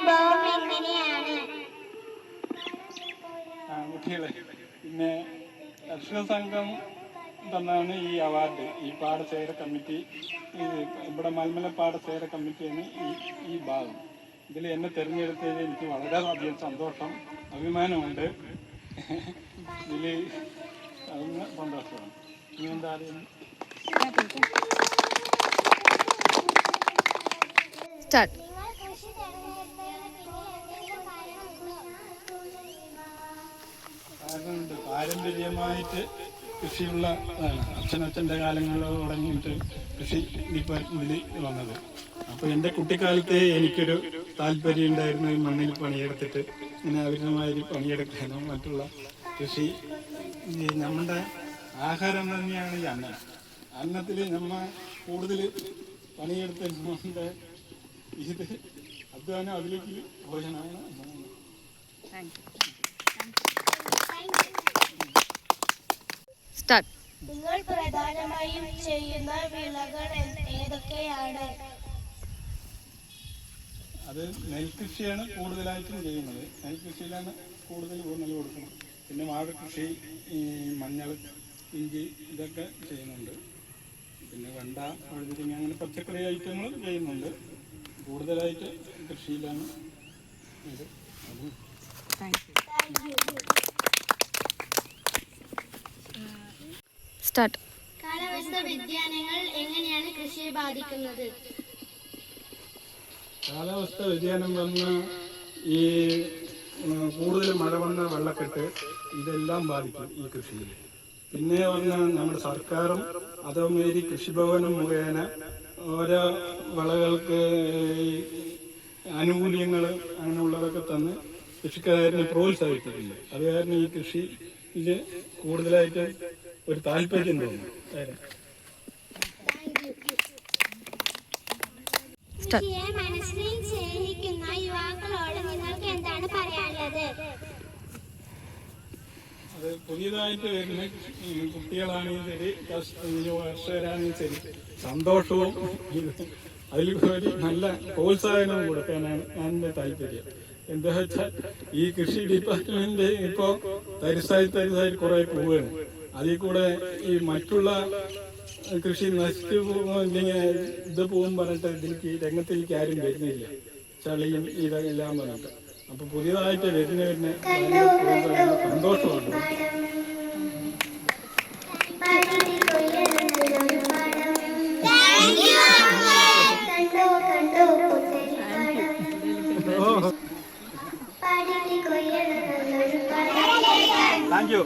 അനുഭവം എങ്ങനെയാണ്? കുട്ടികളെ പിന്നെ കർഷക സംഘം തന്നാണ് ഈ അവാർഡ്. ഈ പാടശേഖര കമ്മിറ്റി, ഇവിടെ മൽമല പാടശേഖര കമ്മിറ്റിയാണ് ഈ ഭാഗം. ഇതിൽ എന്നെ തിരഞ്ഞെടുത്തതിൽ എനിക്ക് വളരെയധികം സന്തോഷം, അഭിമാനമുണ്ട്. ഇതിൽ അതിന് സന്തോഷമാണ്. ഇനി എന്താ അറിയുന്നത്? കാരണമുണ്ട്. പാരമ്പര്യമായിട്ട് കൃഷിയുള്ള അച്ഛൻ്റെ കാലങ്ങളിൽ തുടങ്ങിയിട്ട് കൃഷി ഇപ്പോൾ ഇതിൽ വന്നത്. അപ്പോൾ എൻ്റെ കുട്ടിക്കാലത്തെ എനിക്കൊരു താല്പര്യം ഉണ്ടായിരുന്നു ഈ മണ്ണിൽ പണിയെടുത്തിട്ട് ഇങ്ങനെ അവിധമായി പണിയെടുക്കാനും മറ്റുള്ള കൃഷി. നമ്മുടെ ആഹാരം തന്നെയാണ് ഈ അന്നം. അന്നത്തിൽ നമ്മൾ കൂടുതൽ പണിയെടുത്തതിൻ്റെ ഇത് അധ്വാനം അതിലേക്ക് ഭോജനമാണ്. നിങ്ങൾ പ്രധാനമായും ചെയ്യുന്ന വിളകൾ ഏതൊക്കെയാണ്? അത് നെൽകൃഷിയാണ് കൂടുതലായിട്ടും ചെയ്യുന്നത്. നെൽകൃഷിയിലാണ് കൂടുതൽ ഊന്നൽ കൊടുക്കുന്നത്. പിന്നെ വാഴകൃഷി, മഞ്ഞൾ, ഇഞ്ചി ഇതൊക്കെ ചെയ്യുന്നുണ്ട്. പിന്നെ വെണ്ട, വഴുതിരിങ്ങ അങ്ങനെ പച്ചക്കറി ഐറ്റങ്ങൾ ചെയ്യുന്നുണ്ട്. കൂടുതലായിട്ട് കൃഷിയിലാണ് ഇത്. കാലാവസ്ഥാ വ്യതിയാനങ്ങൾ എങ്ങനെയാണ് കൃഷിയെ ബാധിക്കുന്നത്? കാലാവസ്ഥ വ്യതിയാനം വന്ന ഈ കൂടുതൽ മഴ വന്ന വെള്ളക്കെട്ട് ഇതെല്ലാം ബാധിക്കും ഈ കൃഷിയിൽ. പിന്നെ പറഞ്ഞാൽ നമ്മുടെ സർക്കാരും അതേമാതിരി കൃഷിഭവനും മുഖേന ഓരോ വിളകൾക്ക് ആനുകൂല്യങ്ങൾ അങ്ങനെയുള്ളതൊക്കെ തന്ന് കൃഷിക്കാരനെ പ്രോത്സാഹിപ്പിക്കില്ല. അത് കാരണം ഈ കൃഷിയിൽ കൂടുതലായിട്ട് ഒരു താല്പര്യം തോന്നുന്നു. കൃഷിയെ മനസ്സിൽ സ്നേഹിക്കുന്ന യുവാക്കളോട് നിങ്ങൾക്ക് എന്താണ് പറയാനുള്ളത്? അത് പുതിയതായിട്ട് വരുന്ന കുട്ടികളാണെങ്കിൽ ശരി, കർഷകരാണെങ്കിൽ ശരി, സന്തോഷവും അതിൽ ഒരു നല്ല പ്രോത്സാഹനവും കൊടുക്കാനാണ് എൻ്റെ താല്പര്യം. എന്താ വെച്ചാൽ ഈ കൃഷി ഡിപ്പാർട്ട്മെന്റ് ഇപ്പോൾ തരിസായി കുറേ പോവുകയാണ്. അതിൽ കൂടെ ഈ മറ്റുള്ള കൃഷി നശിച്ചു പോകുമ്പോൾ ഇത് പോകും പറഞ്ഞിട്ട് ഇതിലേക്ക് രംഗത്തിലേക്ക് ആരും വരുന്നില്ല. ചളിയും ഇതെല്ലാം പറഞ്ഞിട്ട്. അപ്പൊ പുതിയതായിട്ട് വരുന്നവരിന് സന്തോഷമുണ്ട്. Thank you.